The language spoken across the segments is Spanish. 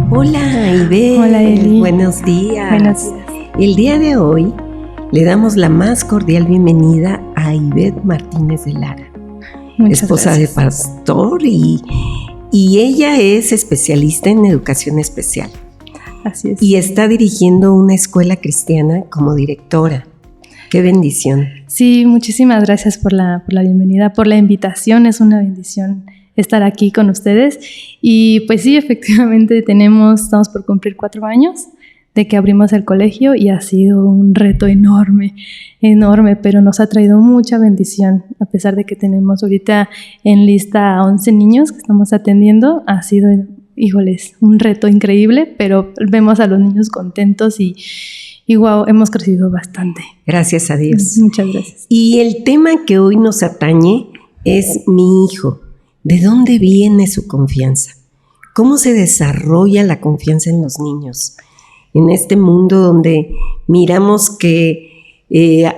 Hola, Ivette. Hola, Eli. Buenos días. Buenos días. El día de hoy le damos la más cordial bienvenida a Ivette Martínez de Lara, Muchas esposa gracias. de pastor y ella es especialista en educación especial. Así es. Y está dirigiendo una escuela cristiana como directora. ¡Qué bendición! Sí, muchísimas gracias por la bienvenida, por la invitación. Es una bendición estar aquí con ustedes. Y pues sí, efectivamente estamos por cumplir 4 años de que abrimos el colegio y ha sido un reto enorme, pero nos ha traído mucha bendición. A pesar de que tenemos ahorita en lista a 11 niños que estamos atendiendo, ha sido, híjoles, un reto increíble, pero vemos a los niños contentos y wow, hemos crecido bastante. Gracias a Dios. Muchas gracias. Y el tema que hoy nos atañe es mi hijo. ¿De dónde viene su confianza? ¿Cómo se desarrolla la confianza en los niños? En este mundo donde miramos que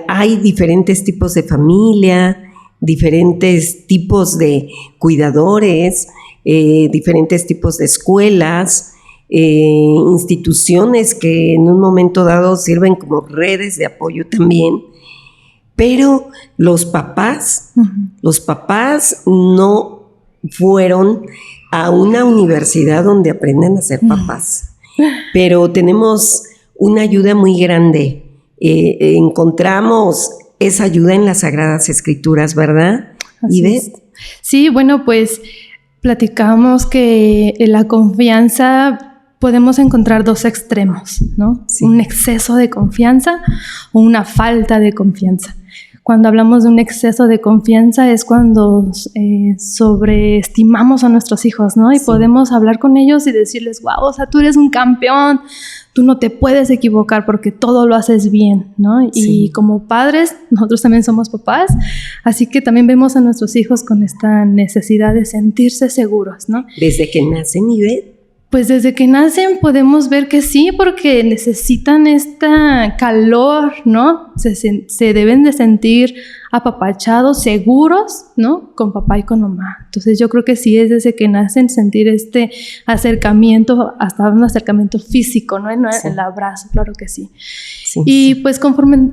hay diferentes tipos de familia, diferentes tipos de cuidadores, diferentes tipos de escuelas, instituciones que en un momento dado sirven como redes de apoyo también, pero los papás no fueron a una universidad donde aprenden a ser papás, pero tenemos una ayuda muy grande. Encontramos esa ayuda en las Sagradas Escrituras, ¿verdad, Ivette? Sí, bueno, pues platicamos que en la confianza podemos encontrar 2 extremos, ¿no? Sí. Un exceso de confianza o una falta de confianza. Cuando hablamos de un exceso de confianza es cuando sobreestimamos a nuestros hijos, ¿no? Y sí, podemos hablar con ellos y decirles, wow, o sea, tú eres un campeón, tú no te puedes equivocar porque todo lo haces bien, ¿no? Sí. Y como padres, nosotros también somos papás, así que también vemos a nuestros hijos con esta necesidad de sentirse seguros, ¿no? Desde que nacen, Ivette. Pues desde que nacen podemos ver que sí, porque necesitan este calor, ¿no? Se deben de sentir apapachados, seguros, ¿no? Con papá y con mamá. Entonces yo creo que sí es desde que nacen sentir este acercamiento, hasta un acercamiento físico, ¿no? Sí. El abrazo, claro que sí. Sí, y pues conforme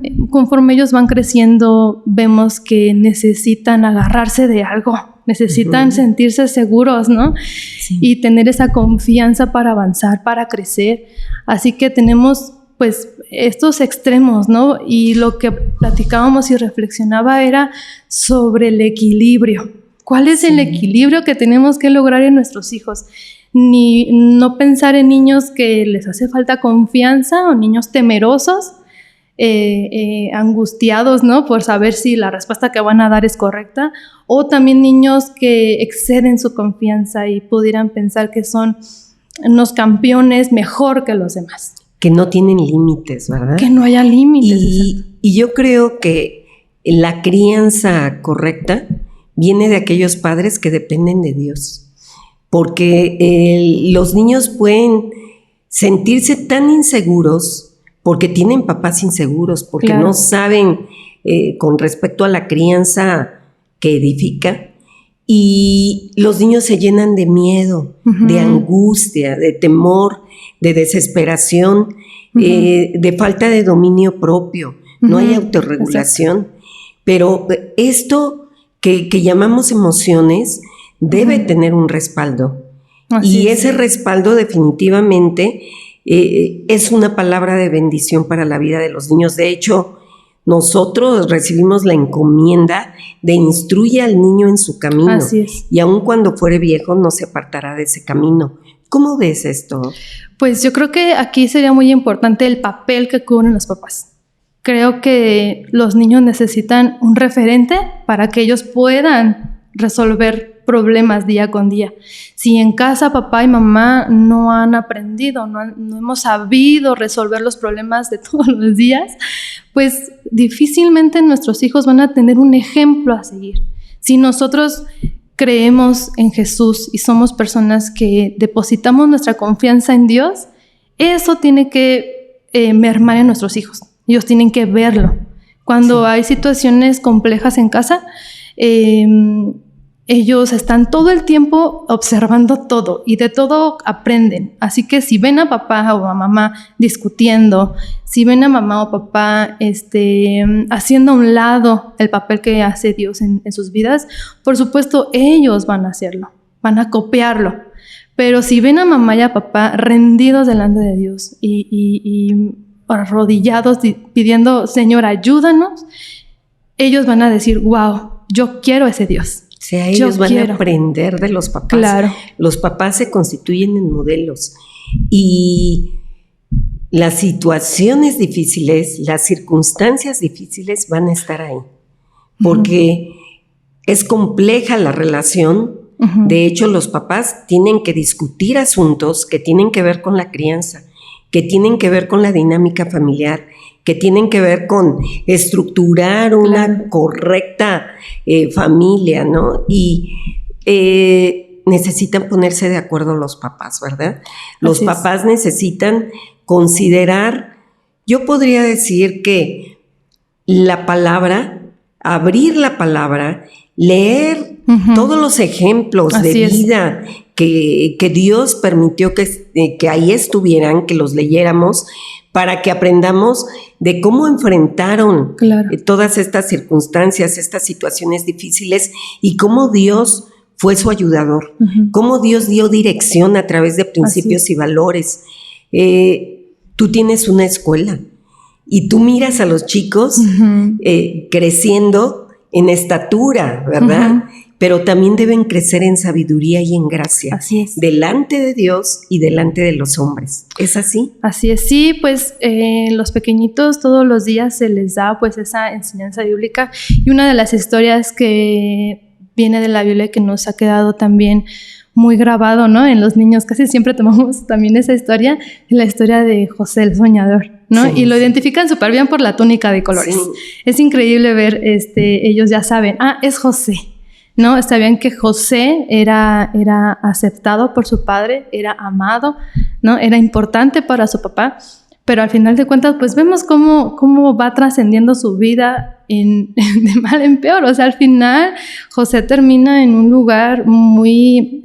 ellos van creciendo, vemos que necesitan agarrarse de algo. Necesitan sentirse seguros, ¿no? Sí. Y tener esa confianza para avanzar, para crecer. Así que tenemos, pues, estos extremos, ¿no? Y lo que platicábamos y reflexionaba era sobre el equilibrio. ¿Cuál es el equilibrio que tenemos que lograr en nuestros hijos? No pensar en niños que les hace falta confianza o niños temerosos, angustiados, ¿no? Por saber si la respuesta que van a dar es correcta, o también niños que exceden su confianza y pudieran pensar que son unos campeones mejor que los demás. Que no tienen límites, ¿verdad? Que no haya límites. Y yo creo que la crianza correcta viene de aquellos padres que dependen de Dios, porque los niños pueden sentirse tan inseguros porque tienen papás inseguros, porque no saben con respecto a la crianza que edifica, y los niños se llenan de miedo, de angustia, de temor, de desesperación, de falta de dominio propio, no hay autorregulación. Exacto. Pero esto que llamamos emociones debe tener un respaldo. Y ese respaldo definitivamente es una palabra de bendición para la vida de los niños. De hecho, nosotros recibimos la encomienda de instruye al niño en su camino. Así es. Y aun cuando fuere viejo no se apartará de ese camino. ¿Cómo ves esto? Pues yo creo que aquí sería muy importante el papel que cubren los papás. Creo que los niños necesitan un referente para que ellos puedan resolver problemas día con día. Si en casa papá y mamá no han aprendido, no hemos sabido resolver los problemas de todos los días, pues difícilmente nuestros hijos van a tener un ejemplo a seguir. Si nosotros creemos en Jesús y somos personas que depositamos nuestra confianza en Dios, eso tiene que mermar en nuestros hijos. Ellos tienen que verlo. Cuando hay situaciones complejas en casa, ellos están todo el tiempo observando todo y de todo aprenden. Así que si ven a papá o a mamá discutiendo, si ven a mamá o papá haciendo a un lado el papel que hace Dios en sus vidas, por supuesto ellos van a hacerlo, van a copiarlo. Pero si ven a mamá y a papá rendidos delante de Dios y arrodillados pidiendo, Señor, ayúdanos, ellos van a decir, wow, yo quiero ese Dios. O sea, ellos van a aprender de los papás. Claro. Los papás se constituyen en modelos. Y las situaciones difíciles, las circunstancias difíciles van a estar ahí. Porque es compleja la relación. De hecho, los papás tienen que discutir asuntos que tienen que ver con la crianza, que tienen que ver con la dinámica familiar, que tienen que ver con estructurar una correcta familia, ¿no? Y necesitan ponerse de acuerdo los papás, ¿verdad? Los papás necesitan considerar, yo podría decir que la palabra, abrir la palabra, leer todos los ejemplos de vida que Dios permitió que ahí estuvieran, que los leyéramos, para que aprendamos de cómo enfrentaron todas estas circunstancias, estas situaciones difíciles y cómo Dios fue su ayudador, cómo Dios dio dirección a través de principios y valores. Tú tienes una escuela y tú miras a los chicos creciendo en estatura, ¿verdad? Pero también deben crecer en sabiduría y en gracia. Así es. Delante de Dios y delante de los hombres. ¿Es así? Así es, sí, pues los pequeñitos todos los días se les da pues esa enseñanza bíblica, y una de las historias que viene de la Biblia que nos ha quedado también muy grabado, ¿no? En los niños casi siempre tomamos también esa historia, la historia de José el soñador, ¿no? Sí, y lo identifican súper bien por la túnica de colores. Sí. Es increíble ver, ellos ya saben, es José, ¿no? Sabían que José era aceptado por su padre, era amado, ¿no? Era importante para su papá, pero al final de cuentas, pues vemos cómo va trascendiendo su vida de mal en peor. O sea, al final José termina en un lugar muy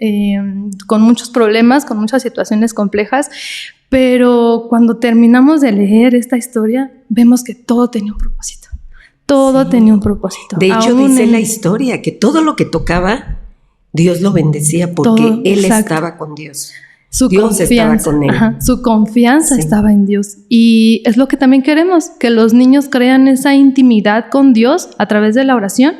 con muchos problemas, con muchas situaciones complejas, pero cuando terminamos de leer esta historia, vemos que todo tenía un propósito. Todo tenía un propósito. De hecho, dice la historia que todo lo que tocaba, Dios lo bendecía porque él estaba con Dios. Dios estaba con él. Su confianza estaba en Dios. Y es lo que también queremos, que los niños crean esa intimidad con Dios a través de la oración,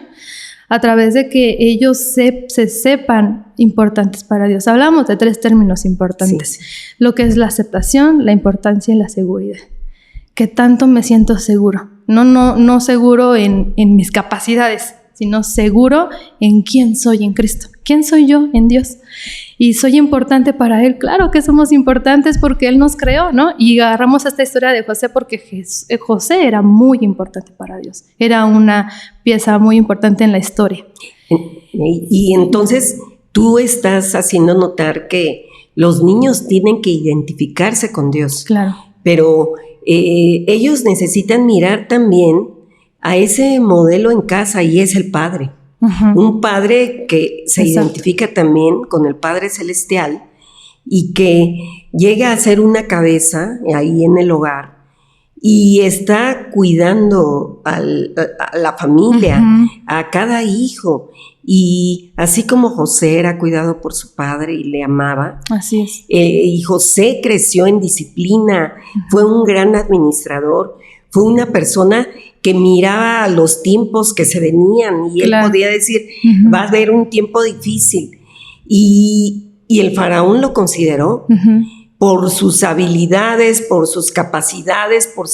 a través de que ellos se sepan importantes para Dios. Hablamos de 3 términos importantes. Lo que es la aceptación, la importancia y la seguridad. ¿Qué tanto me siento seguro? No seguro en mis capacidades, sino seguro en quién soy en Cristo. ¿Quién soy yo en Dios? Y soy importante para Él. Claro que somos importantes porque Él nos creó, ¿no? Y agarramos esta historia de José porque José era muy importante para Dios. Era una pieza muy importante en la historia. Y entonces tú estás haciendo notar que los niños tienen que identificarse con Dios. Claro. Pero ellos necesitan mirar también a ese modelo en casa, y es el Padre. Un Padre que se identifica también con el Padre Celestial y que llega a ser una cabeza ahí en el hogar y está cuidando a la familia, a cada hijo. Y así como José era cuidado por su padre y le amaba, así es. Y José creció en disciplina, fue un gran administrador, fue una persona que miraba los tiempos que se venían y él podía decir, va a haber un tiempo difícil. Y el faraón lo consideró por sus habilidades, por sus capacidades, por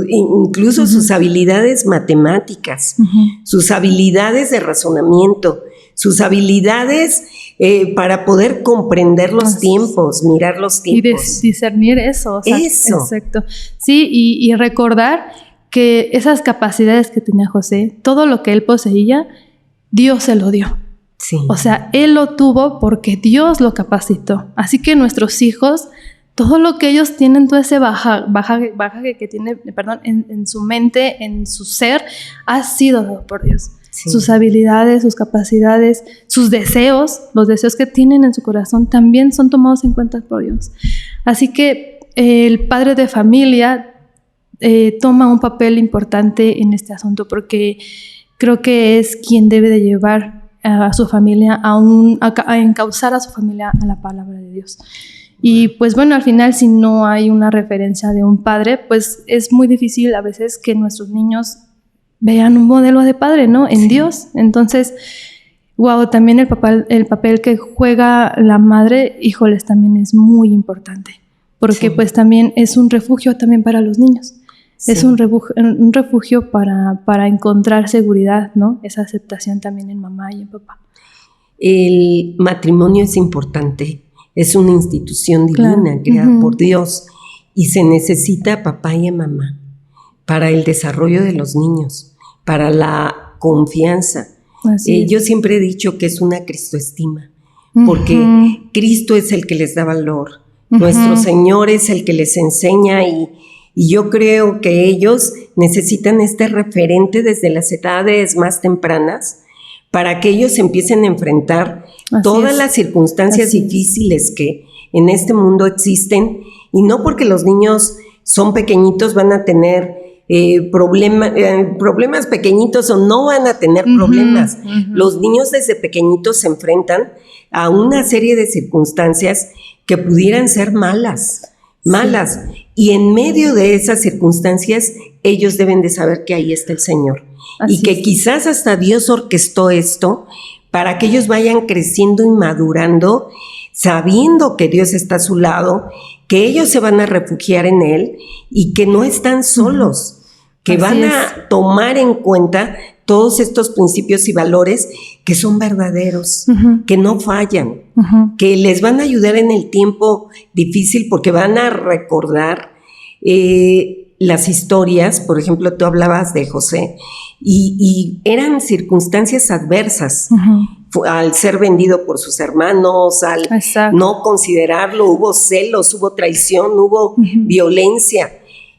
incluso sus habilidades matemáticas, sus habilidades de razonamiento, sus habilidades para poder comprender los tiempos, mirar los tiempos. Y discernir eso. O sea, eso. Exacto. Sí, y recordar que esas capacidades que tenía José, todo lo que él poseía, Dios se lo dio. Sí. O sea, él lo tuvo porque Dios lo capacitó. Así que nuestros hijos, todo lo que ellos tienen, todo ese bagaje que tiene, en su mente, en su ser, ha sido dado por Dios. sus habilidades, sus capacidades, sus deseos, los deseos que tienen en su corazón también son tomados en cuenta por Dios. Así que el padre de familia toma un papel importante en este asunto, porque creo que es quien debe de llevar a su familia a encauzar a su familia a la palabra de Dios. Y pues bueno, al final, si no hay una referencia de un padre, pues es muy difícil a veces que nuestros niños vean un modelo de padre, ¿no? En Dios. Entonces, wow, también el papel que juega la madre, híjoles, también es muy importante, porque pues también es un refugio también para los niños. Es un refugio para encontrar seguridad, ¿no? Esa aceptación también en mamá y en papá. El matrimonio es importante, es una institución divina creada por Dios, y se necesita a papá y a mamá para el desarrollo de los niños, para la confianza. Yo siempre he dicho que es una cristoestima, porque Cristo es el que les da valor, nuestro Señor es el que les enseña, y yo creo que ellos necesitan este referente desde las edades más tempranas para que ellos empiecen a enfrentar todas las circunstancias difíciles que en este mundo existen, y no porque los niños son pequeñitos van a tener problemas pequeñitos, o no van a tener problemas. Los niños desde pequeñitos se enfrentan a una serie de circunstancias que pudieran ser malas, y en medio de esas circunstancias ellos deben de saber que ahí está el Señor, y que quizás hasta Dios orquestó esto para que ellos vayan creciendo y madurando, sabiendo que Dios está a su lado, que ellos se van a refugiar en Él y que no están solos, que van a tomar en cuenta todos estos principios y valores que son verdaderos, que no fallan, que les van a ayudar en el tiempo difícil, porque van a recordar las historias. Por ejemplo, tú hablabas de José, y eran circunstancias adversas. Al ser vendido por sus hermanos, al no considerarlo, hubo celos, hubo traición, hubo violencia,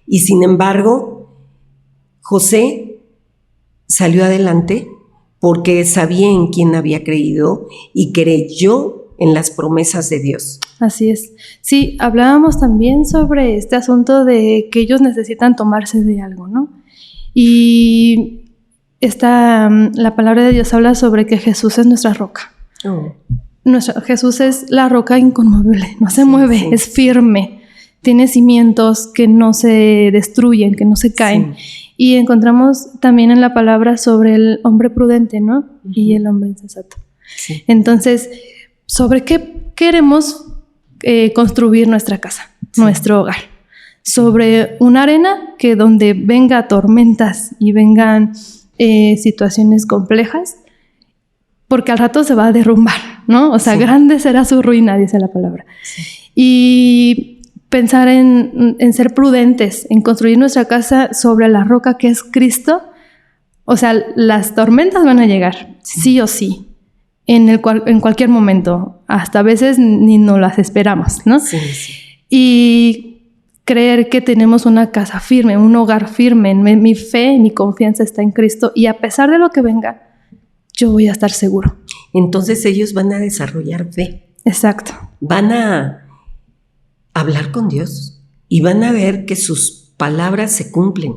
y sin embargo José salió adelante porque sabía en quién había creído y creyó en las promesas de Dios. Así es. Sí, hablábamos también sobre este asunto de que ellos necesitan tomarse de algo, ¿no? Y la palabra de Dios habla sobre que Jesús es nuestra roca. Jesús es la roca inconmovible, no se mueve, es firme, tiene cimientos que no se destruyen, que no se caen. Y encontramos también en la palabra sobre el hombre prudente, ¿no? Y el hombre insensato. Entonces, ¿sobre qué queremos construir nuestra casa, nuestro hogar? Sobre una arena que donde venga tormentas y vengan situaciones complejas, porque al rato se va a derrumbar, ¿no? O sea, grande será su ruina, dice la palabra. Y pensar en ser prudentes, en construir nuestra casa sobre la roca que es Cristo. O sea, las tormentas van a llegar, sí o sí, en cualquier momento, hasta a veces ni nos las esperamos, ¿no? Y creer que tenemos una casa firme, un hogar firme, mi fe, mi confianza está en Cristo, y a pesar de lo que venga, yo voy a estar seguro. Entonces ellos van a desarrollar fe. Exacto. Van a hablar con Dios y van a ver que sus palabras se cumplen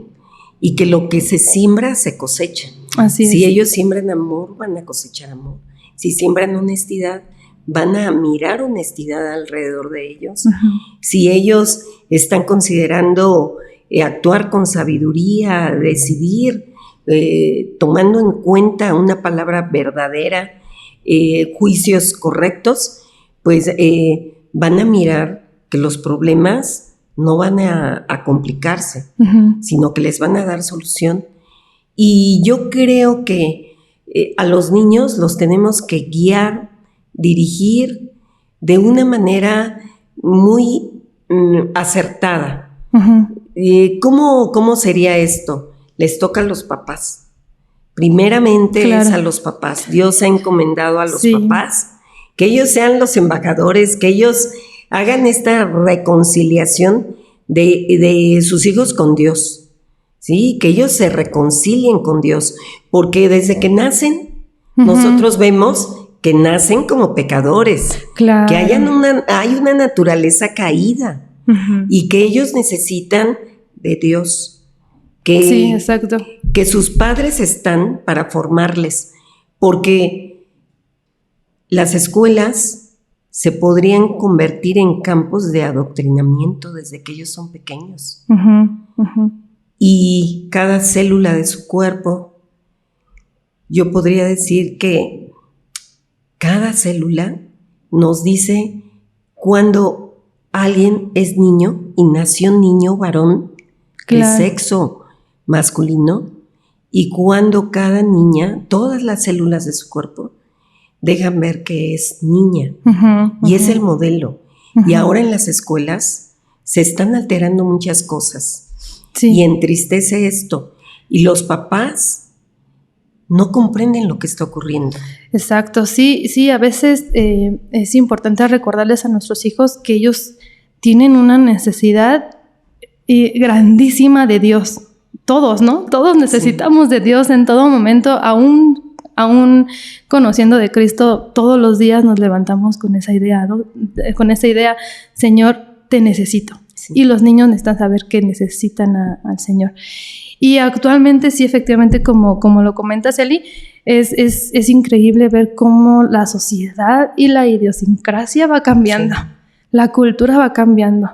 y que lo que se siembra se cosecha. Así es. Si ellos siembran amor, van a cosechar amor. Si siembran honestidad, van a mirar honestidad alrededor de ellos. Si ellos están considerando actuar con sabiduría, decidir, tomando en cuenta una palabra verdadera, juicios correctos, pues van a mirar que los problemas no van a complicarse, sino que les van a dar solución. Y yo creo que a los niños los tenemos que guiar, dirigir de una manera muy acertada. ¿Cómo sería esto? Les toca a los papás. Primeramente es a los papás. Dios ha encomendado a los papás que ellos sean los embajadores, que ellos hagan esta reconciliación de sus hijos con Dios. ¿sí? Que ellos se reconcilien con Dios, porque desde que nacen, nosotros vemos que nacen como pecadores, Claro. que hay una naturaleza caída y que ellos necesitan de Dios, Sí, exacto. que sus padres están para formarles, porque las escuelas se podrían convertir en campos de adoctrinamiento desde que ellos son pequeños. Y cada célula de su cuerpo, yo podría decir que cada célula nos dice cuando alguien es niño y nació niño varón, Claro. de sexo masculino, y cuando cada niña, todas las células de su cuerpo, dejan ver que es niña. Y es el modelo. Y ahora en las escuelas se están alterando muchas cosas. Sí. Y entristece esto. Y los papás no comprenden lo que está ocurriendo. Exacto, sí, a veces es importante recordarles a nuestros hijos que ellos tienen una necesidad grandísima de Dios. Todos, ¿no? Todos necesitamos de Dios en todo momento, aún conociendo de Cristo, todos los días nos levantamos con esa idea, ¿no? Con esa idea, Señor, te necesito. Sí. Y los niños necesitan saber que necesitan al Señor. Y actualmente sí, efectivamente, como lo comentas, Eli, es increíble ver cómo la sociedad y la idiosincrasia va cambiando, sí. La cultura va cambiando.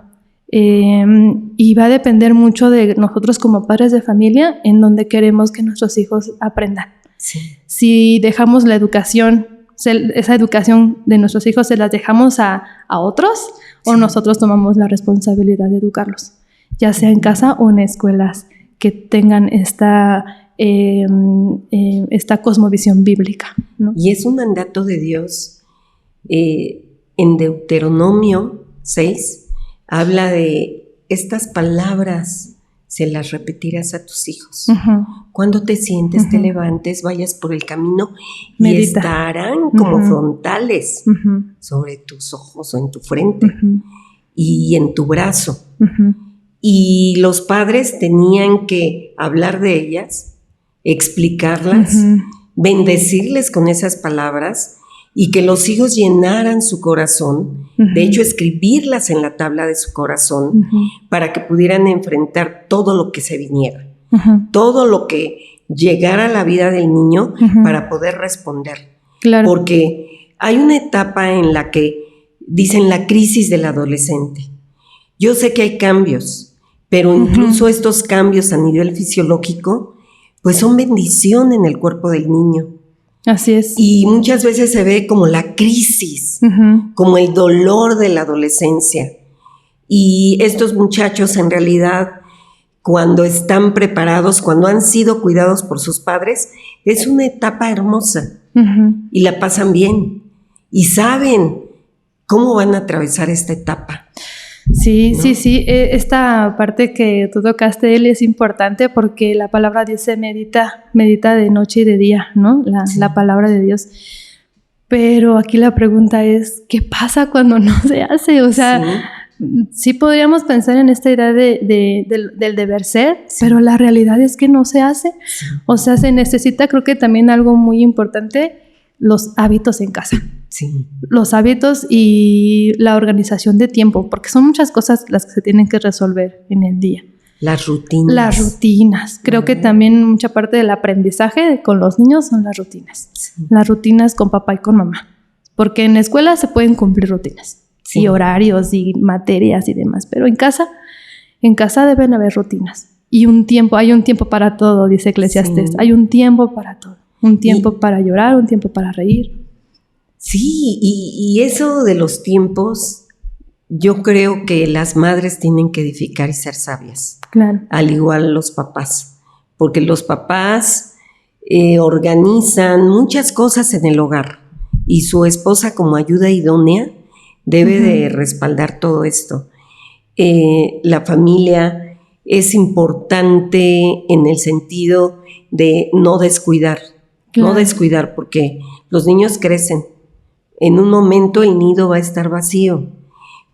Y va a depender mucho de nosotros como padres de familia en donde queremos que nuestros hijos aprendan. Sí. Si dejamos la educación, esa educación de nuestros hijos se las dejamos a otros, sí. O nosotros tomamos la responsabilidad de educarlos, ya sea en casa o en escuelas que tengan esta cosmovisión bíblica, ¿no? Y es un mandato de Dios. En Deuteronomio 6 habla de estas palabras, se las repetirás a tus hijos. Cuando te sientes, te levantes, vayas por el camino, medita. Y estarán como frontales sobre tus ojos o en tu frente y en tu brazo. Y los padres tenían que hablar de ellas, explicarlas, bendecirles con esas palabras y que los hijos llenaran su corazón, de hecho escribirlas en la tabla de su corazón para que pudieran enfrentar todo lo que se viniera, todo lo que llegara a la vida del niño para poder responder. Claro. Porque hay una etapa en la que dicen la crisis del adolescente. Yo sé que hay cambios, pero incluso estos cambios a nivel fisiológico pues son bendición en el cuerpo del niño. Así es. Y muchas veces se ve como la crisis, como el dolor de la adolescencia. Y estos muchachos en realidad, cuando están preparados, cuando han sido cuidados por sus padres, es una etapa hermosa y la pasan bien y saben cómo van a atravesar esta etapa. Sí, ¿no? Sí. Esta parte que tú tocaste, Eli, es importante porque la palabra dice medita de noche y de día, ¿no? La palabra de Dios. Pero aquí la pregunta es, ¿qué pasa cuando no se hace? O sea, sí podríamos pensar en esta idea del deber ser, pero la realidad es que no se hace. O sea, se necesita, creo que también algo muy importante, los hábitos en casa. Sí. Los hábitos y la organización de tiempo, porque son muchas cosas las que se tienen que resolver en el día. Las rutinas. Creo que también mucha parte del aprendizaje con los niños son las rutinas. Sí. Las rutinas con papá y con mamá. Porque en la escuela se pueden cumplir rutinas. Sí. Y horarios y materias y demás. Pero en casa deben haber rutinas. Y hay un tiempo para todo, dice Eclesiastés. Sí. Hay un tiempo para todo. Un tiempo para llorar, un tiempo para reír. Sí, y eso de los tiempos, yo creo que las madres tienen que edificar y ser sabias. Claro. Al igual los papás. Porque los papás organizan muchas cosas en el hogar. Y su esposa, como ayuda idónea, debe de respaldar todo esto. La familia es importante en el sentido de no descuidar. Claro. No descuidar, porque los niños crecen. En un momento el nido va a estar vacío,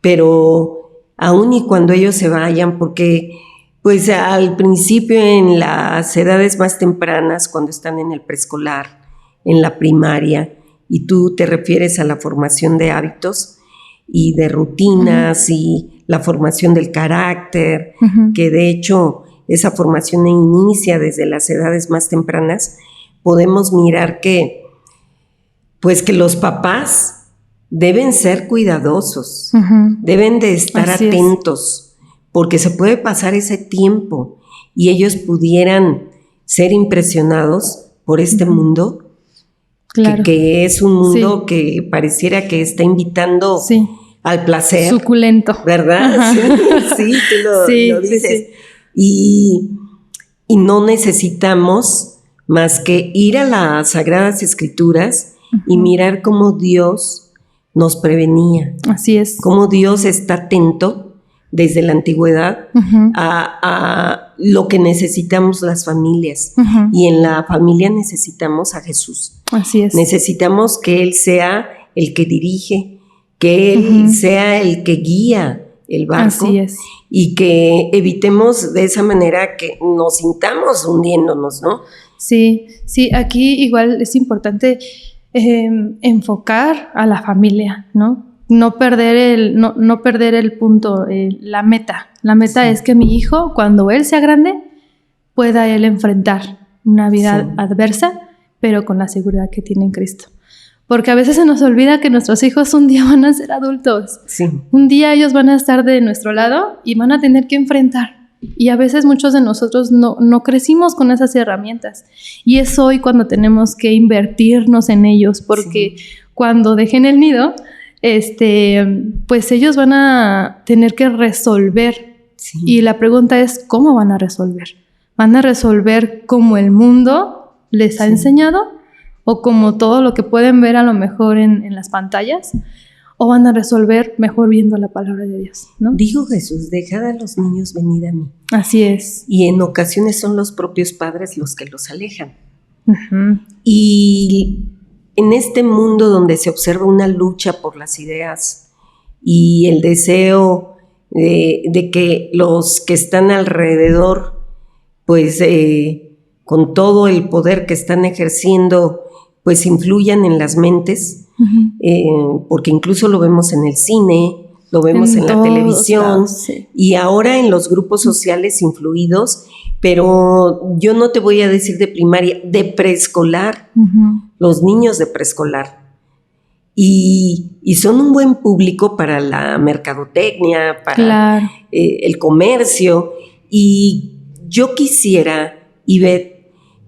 pero aún y cuando ellos se vayan, porque Pues al principio, en las edades más tempranas, cuando están en el preescolar, en la primaria, y tú te refieres a la formación de hábitos y de rutinas y la formación del carácter, que de hecho esa formación inicia desde las edades más tempranas, podemos mirar que, pues que los papás deben ser cuidadosos, deben de estar atentos, porque se puede pasar ese tiempo y ellos pudieran ser impresionados por este mundo, claro, que es un mundo que pareciera que está invitando al placer. Suculento. ¿Verdad? Sí, tú lo dices. Y no necesitamos más que ir a las Sagradas Escrituras y mirar cómo Dios nos prevenía. Así es. Cómo Dios está atento desde la antigüedad a lo que necesitamos las familias. Y en la familia necesitamos a Jesús. Así es. Necesitamos que Él sea el que dirige, que Él sea el que guía el barco. Así es. Y que evitemos de esa manera que nos sintamos hundiéndonos, ¿no? Sí, aquí igual es importante enfocar a la familia, ¿no? No perder el punto, la meta. La meta es que mi hijo, cuando él sea grande, pueda él enfrentar una vida adversa, pero con la seguridad que tiene en Cristo. Porque a veces se nos olvida que nuestros hijos un día van a ser adultos. Un día ellos van a estar de nuestro lado y van a tener que enfrentar. Y a veces muchos de nosotros no crecimos con esas herramientas. Y es hoy cuando tenemos que invertirnos en ellos, porque cuando dejen el nido, pues ellos van a tener que resolver. Y la pregunta es, ¿cómo van a resolver? ¿Van a resolver como el mundo les ha enseñado? ¿O como todo lo que pueden ver a lo mejor en las pantallas? ¿O van a resolver mejor viendo la palabra de Dios, ¿no? Dijo Jesús, dejad a los niños venir a mí. Así es. Y en ocasiones son los propios padres los que los alejan. Y en este mundo donde se observa una lucha por las ideas y el deseo de que los que están alrededor, pues con todo el poder que están ejerciendo, pues influyan en las mentes, porque incluso lo vemos en el cine, lo vemos en la televisión, y ahora en los grupos sociales influidos, pero yo no te voy a decir de primaria, de preescolar, los niños de preescolar, y son un buen público para la mercadotecnia, para el comercio, y yo quisiera, Ivette,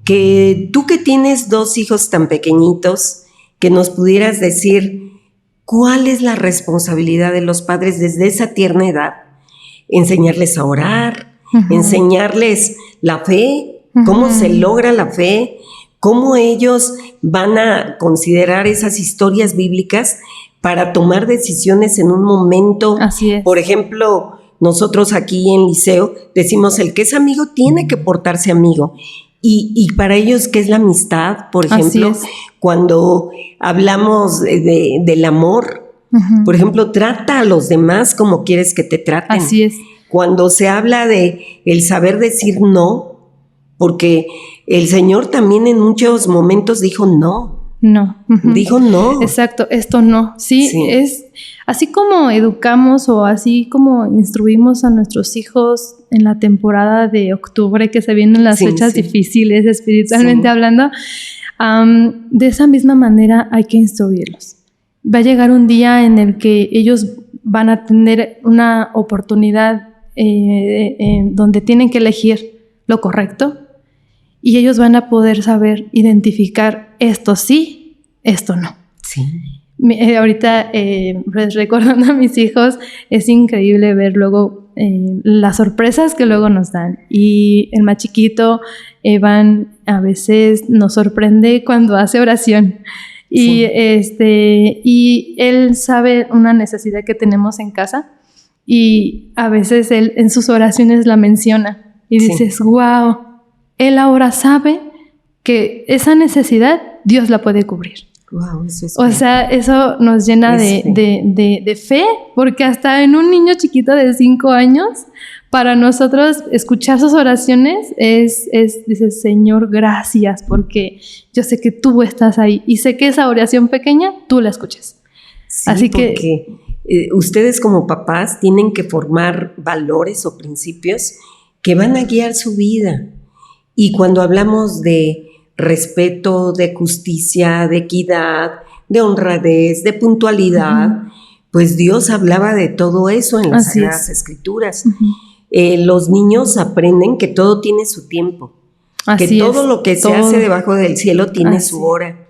que tú que tienes 2 hijos tan pequeñitos, que nos pudieras decir cuál es la responsabilidad de los padres desde esa tierna edad. Enseñarles a orar, enseñarles la fe, cómo se logra la fe, cómo ellos van a considerar esas historias bíblicas para tomar decisiones en un momento. Así es. Por ejemplo, nosotros aquí en Liceo decimos, el que es amigo tiene que portarse amigo. Y para ellos, ¿qué es la amistad? Por ejemplo, cuando hablamos del amor, por ejemplo, trata a los demás como quieres que te traten. Así es. Cuando se habla de el saber decir no, porque el Señor también en muchos momentos dijo no. Dijo no. Exacto, esto no. Sí, es así como educamos o así como instruimos a nuestros hijos en la temporada de octubre, que se vienen las fechas difíciles espiritualmente hablando, de esa misma manera hay que instruirlos. Va a llegar un día en el que ellos van a tener una oportunidad donde tienen que elegir lo correcto, y ellos van a poder saber identificar esto sí, esto no. Ahorita, recordando a mis hijos, es increíble ver luego las sorpresas que luego nos dan. Y el más chiquito, Evan, a veces nos sorprende cuando hace oración. Y él sabe una necesidad que tenemos en casa, y a veces él en sus oraciones la menciona. Y dices, wow, él ahora sabe que esa necesidad Dios la puede cubrir. Wow, eso es O sea, eso nos llena de fe, porque hasta en un niño chiquito de 5 años, para nosotros escuchar sus oraciones dices, Señor, gracias, porque yo sé que tú estás ahí y sé que esa oración pequeña tú la escuchas. Sí, así porque ustedes como papás tienen que formar valores o principios que van a guiar su vida. Y cuando hablamos de respeto, de justicia, de equidad, de honradez, de puntualidad, pues Dios hablaba de todo eso en las Sagradas Escrituras. Los niños aprenden que todo tiene su tiempo, que todo lo que se hace debajo del cielo tiene su hora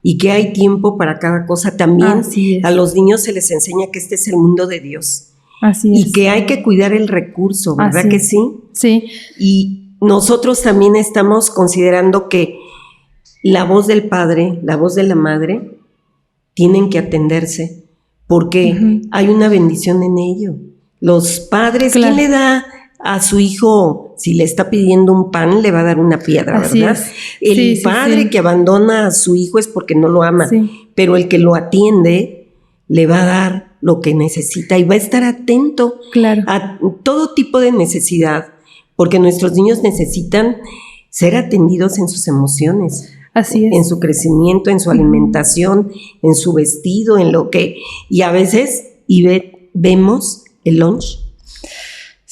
y que hay tiempo para cada cosa. También a los niños se les enseña que este es el mundo de Dios y que hay que cuidar el recurso, ¿verdad que sí? Sí. Y nosotros también estamos considerando que la voz del padre, la voz de la madre, tienen que atenderse porque hay una bendición en ello. Los padres, ¿quién le da a su hijo? Si le está pidiendo un pan, le va a dar una piedra, ¿verdad? El padre que abandona a su hijo es porque no lo ama, pero el que lo atiende le va a dar lo que necesita y va a estar atento a todo tipo de necesidad, porque nuestros niños necesitan ser atendidos en sus emociones. Así es. En su crecimiento, en su alimentación, en su vestido, en lo que... Y a veces vemos el lunch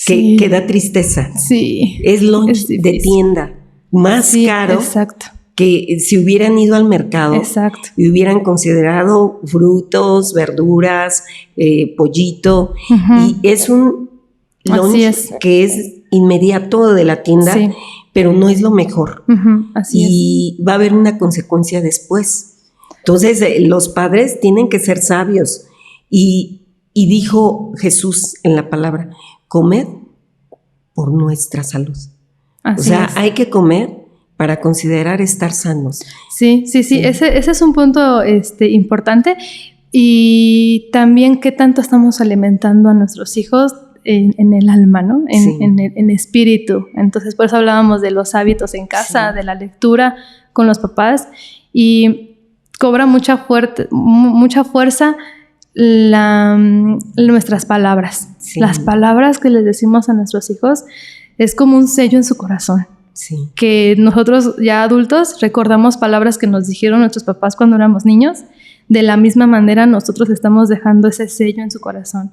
que da tristeza. Sí. Es lunch de tienda, más caro que si hubieran ido al mercado y hubieran considerado frutos, verduras, pollito. Y es un lunch que es inmediato de la tienda, pero no es lo mejor. Y va a haber una consecuencia después. Entonces, los padres tienen que ser sabios. Y dijo Jesús en la palabra, comed por nuestra salud. Hay que comer para considerar estar sanos. Sí. Ese es un punto importante. Y también qué tanto estamos alimentando a nuestros hijos en el alma, ¿no? En espíritu. Entonces, por eso hablábamos de los hábitos en casa, de la lectura con los papás, y cobra mucha fuerza nuestras palabras. Las palabras que les decimos a nuestros hijos es como un sello en su corazón. Que nosotros ya adultos recordamos palabras que nos dijeron nuestros papás cuando éramos niños. De la misma manera nosotros estamos dejando ese sello en su corazón.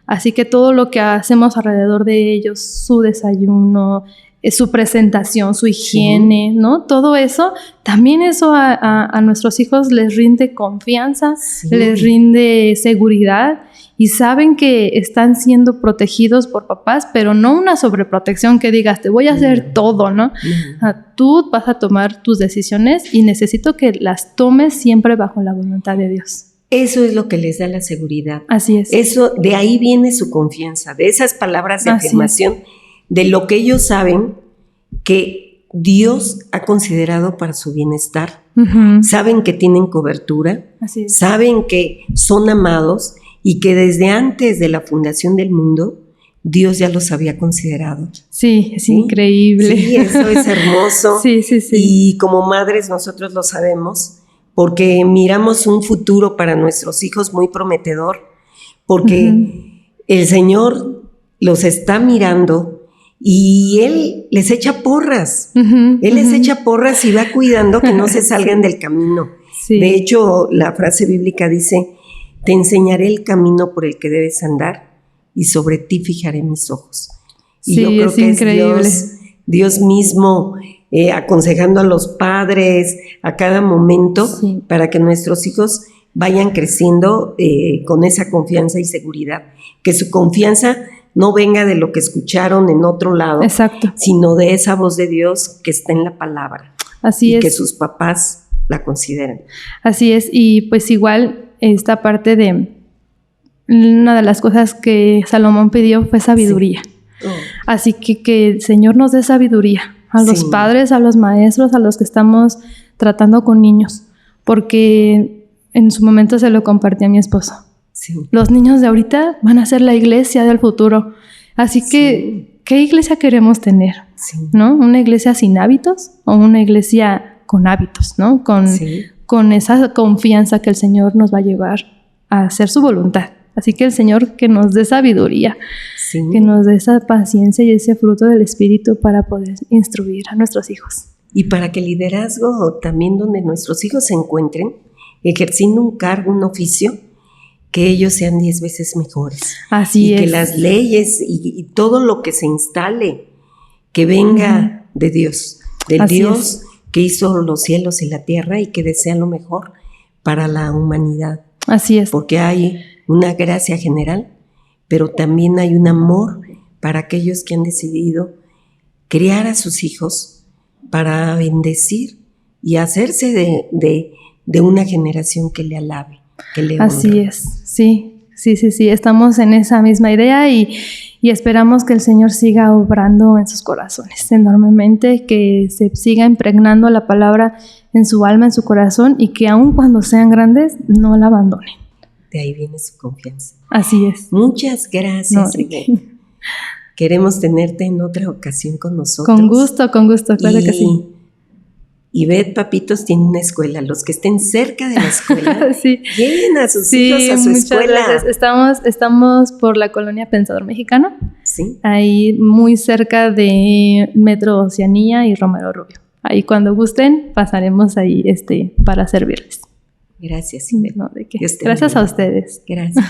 Así que todo lo que hacemos alrededor de ellos, su desayuno, su presentación, su higiene, ¿no? Todo eso, también eso a nuestros hijos les rinde confianza, les rinde seguridad y saben que están siendo protegidos por papás, pero no una sobreprotección que digas, te voy a hacer todo, ¿no? Tú vas a tomar tus decisiones y necesito que las tomes siempre bajo la voluntad de Dios. Eso es lo que les da la seguridad. Así es. Eso, de ahí viene su confianza, de esas palabras de afirmación, de lo que ellos saben que Dios ha considerado para su bienestar. Saben que tienen cobertura, saben que son amados y que desde antes de la fundación del mundo Dios ya los había considerado. Sí, es increíble. Sí, eso es hermoso. Y como madres nosotros lo sabemos, porque miramos un futuro para nuestros hijos muy prometedor, porque el Señor los está mirando y Él les echa porras. Él les echa porras y va cuidando que no se salgan del camino. De hecho, la frase bíblica dice, te enseñaré el camino por el que debes andar y sobre ti fijaré mis ojos. Y yo creo que increíble. Es Dios mismo aconsejando a los padres a cada momento para que nuestros hijos vayan creciendo con esa confianza y seguridad. Que su confianza no venga de lo que escucharon en otro lado, sino de esa voz de Dios que está en la palabra. Así es. Que sus papás la consideren. Así es, y pues igual esta parte de una de las cosas que Salomón pidió fue sabiduría. Así que el Señor nos dé sabiduría a los padres, a los maestros, a los que estamos tratando con niños, porque en su momento se lo compartí a mi esposo. Los niños de ahorita van a ser la iglesia del futuro, así que ¿qué iglesia queremos tener? ¿No? ¿Una iglesia sin hábitos o una iglesia con hábitos, ¿no? con esa confianza que el Señor nos va a llevar a hacer su voluntad. Así que el Señor que nos dé sabiduría, Sí. que nos dé esa paciencia y ese fruto del Espíritu para poder instruir a nuestros hijos. Y para que el liderazgo también donde nuestros hijos se encuentren, ejerciendo un cargo, un oficio, que ellos sean 10 veces mejores. Así y es. que las leyes y todo lo que se instale, que venga de Dios, del Así Dios es. que hizo los cielos y la tierra y que desea lo mejor para la humanidad. Así es. Porque hay una gracia general, pero también hay un amor para aquellos que han decidido criar a sus hijos para bendecir y hacerse de una generación que le alabe, que le honre. Así es, sí. Estamos en esa misma idea y esperamos que el Señor siga obrando en sus corazones enormemente, que se siga impregnando la palabra en su alma, en su corazón, y que aun cuando sean grandes, no la abandonen. De ahí viene su confianza. Así es. Muchas gracias, No, Ribera. Queremos tenerte en otra ocasión con nosotros. Con gusto, claro que sí. Y Beth Papitos tiene una escuela. Los que estén cerca de la escuela, Sí. lleven a sus hijos a su muchas escuela. gracias. Estamos por la colonia Pensador Mexicano, Sí. ahí muy cerca de Metro Oceanía y Romero Rubio. Ahí cuando gusten pasaremos ahí para servirles. Gracias, Beth. No, ¿de qué? Dios te Gracias a bendiga. ustedes. Gracias.